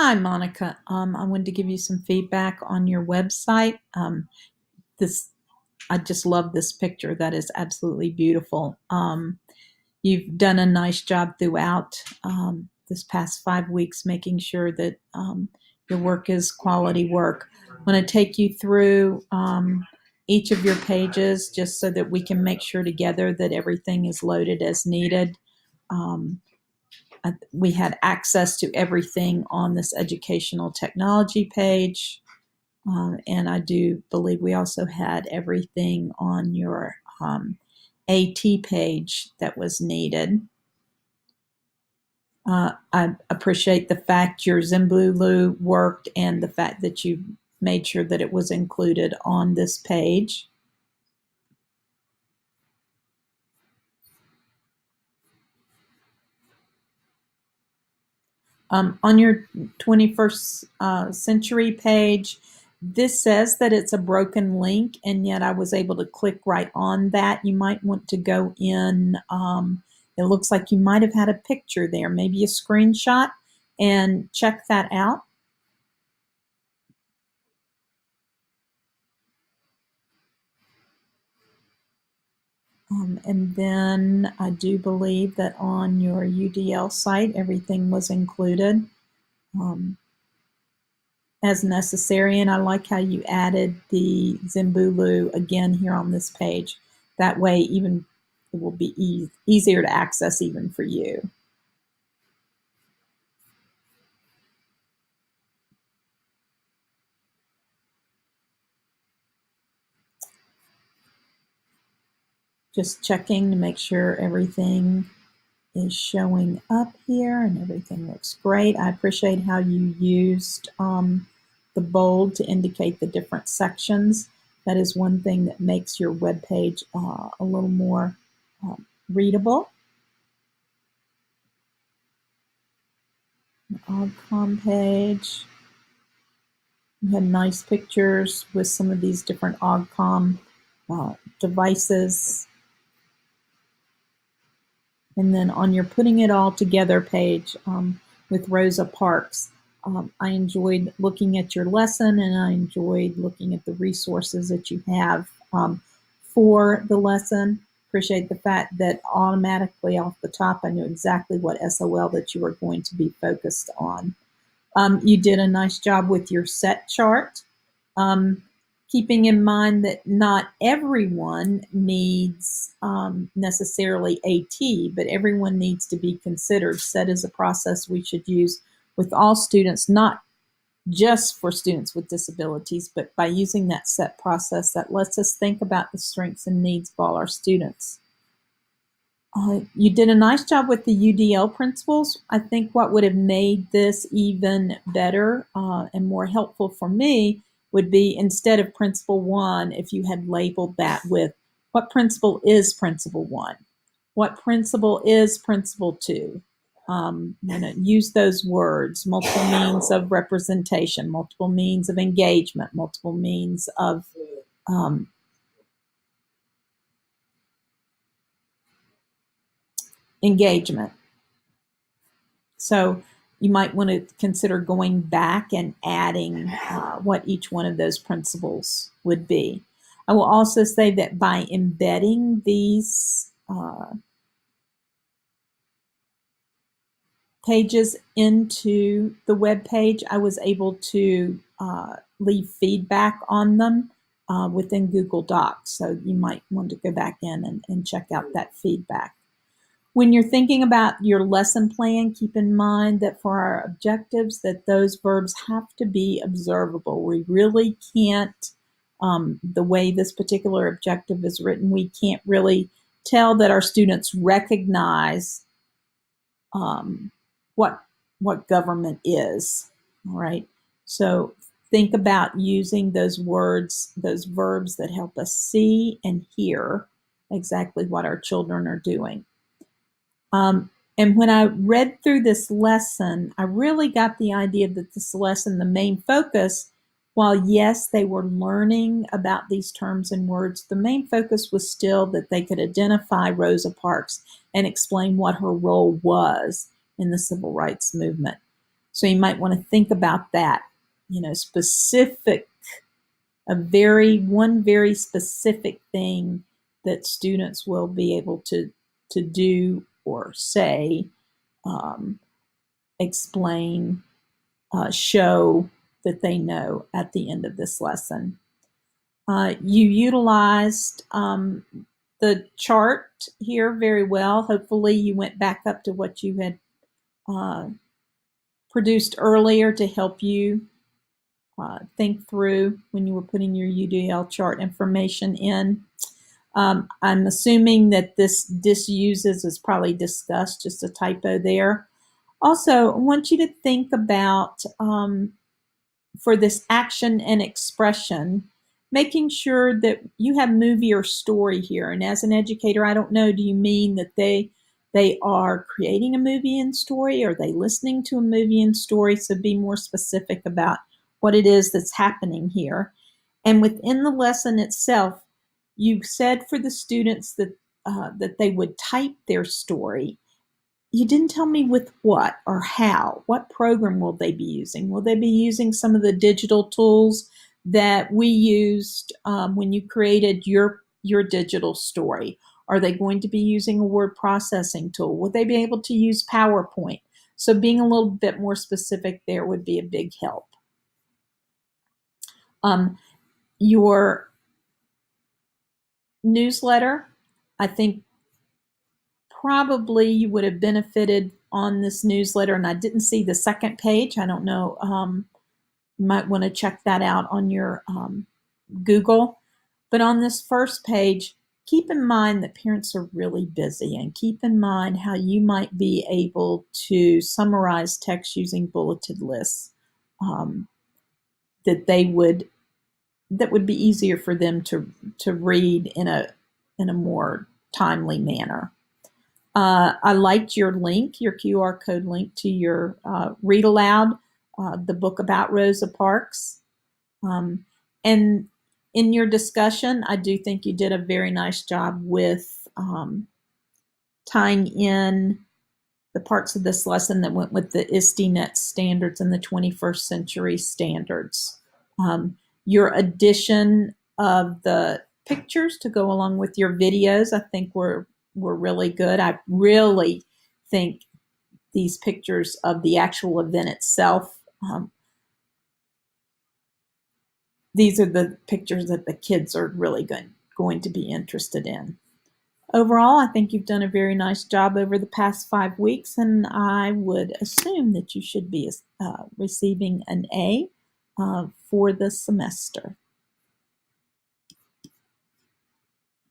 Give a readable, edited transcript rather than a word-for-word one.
Hi, Monica. I wanted to give you some feedback on your website. This, I just love this picture. That is absolutely beautiful. You've done a nice job throughout this past 5 weeks, making sure that your work is quality work. I want to take you through each of your pages just so that we can make sure together that everything is loaded as needed. Um, we had access to everything on this educational technology page. And I do believe we also had everything on your AT page that was needed. I appreciate the fact your Zimbulu worked and the fact that you made sure that it was included on this page. On your 21st century page, this says that it's a broken link, and yet I was able to click right on that. You might want to go in. It looks like you might have had a picture there, maybe a screenshot, and check that out. And then I do believe that on your UDL site, everything was included as necessary. And I like how you added the Zimbulu again here on this page. That way, even it will be easier to access even for you. Just checking to make sure everything is showing up here and everything looks great. I appreciate how you used the bold to indicate the different sections. That is one thing that makes your web page a little more readable. The OGCOM page. You had nice pictures with some of these different OGCOM devices. And then on your putting it all together page with Rosa Parks, I enjoyed looking at your lesson, and I enjoyed looking at the resources that you have for the lesson. Appreciate the fact that automatically off the top, I knew exactly what SOL that you were going to be focused on. You did a nice job with your set chart. Keeping in mind that not everyone needs necessarily AT, but everyone needs to be considered. SET is a process we should use with all students, not just for students with disabilities, but by using that SET process that lets us think about the strengths and needs of all our students. You did a nice job with the UDL principles. I think what would have made this even better and more helpful for me would be, instead of principle 1, if you had labeled that with what principle is principle 1, what principle is principle 2. Use those words: multiple means of representation, multiple means of engagement, multiple means of engagement. So you might want to consider going back and adding what each one of those principles would be. I will also say that by embedding these pages into the web page, I was able to leave feedback on them within Google Docs. So you might want to go back in and check out that feedback. When you're thinking about your lesson plan, keep in mind that for our objectives, that those verbs have to be observable. We really can't, the way this particular objective is written, we can't really tell that our students recognize what government is, all right? So think about using those words, those verbs that help us see and hear exactly what our children are doing. And when I read through this lesson, I really got the idea that this lesson, the main focus, while yes, they were learning about these terms and words, the main focus was still that they could identify Rosa Parks and explain what her role was in the civil rights movement. So you might want to think about that, specific, one very specific thing that students will be able to do or say, explain, show that they know at the end of this lesson. You utilized the chart here very well. Hopefully you went back up to what you had produced earlier to help you think through when you were putting your UDL chart information in. I'm assuming that this disuses is probably discussed, just a typo there. Also, I want you to think about, for this action and expression, making sure that you have movie or story here. And as an educator, I don't know, do you mean that they are creating a movie and story? Or are they listening to a movie and story? So be more specific about what it is that's happening here. And within the lesson itself, you said for the students that that they would type their story. You didn't tell me with what or how. What program will they be using? Will they be using some of the digital tools that we used when you created your digital story? Are they going to be using a word processing tool? Will they be able to use PowerPoint? So being a little bit more specific there would be a big help. Your newsletter, I think probably you would have benefited on this newsletter, and I didn't see the second page. I don't know. You might want to check that out on your Google. But on this first page, keep in mind that parents are really busy, and keep in mind how you might be able to summarize text using bulleted lists that would be easier for them to read in a more timely manner. I liked your link, your QR code link to your Read Aloud, the book about Rosa Parks. And in your discussion, I do think you did a very nice job with tying in the parts of this lesson that went with the ISTE-NET standards and the 21st century standards. Your addition of the pictures to go along with your videos, I think were really good. I really think these pictures of the actual event itself, these are the pictures that the kids are really going to be interested in. Overall, I think you've done a very nice job over the past 5 weeks, and I would assume that you should be receiving an A for the semester.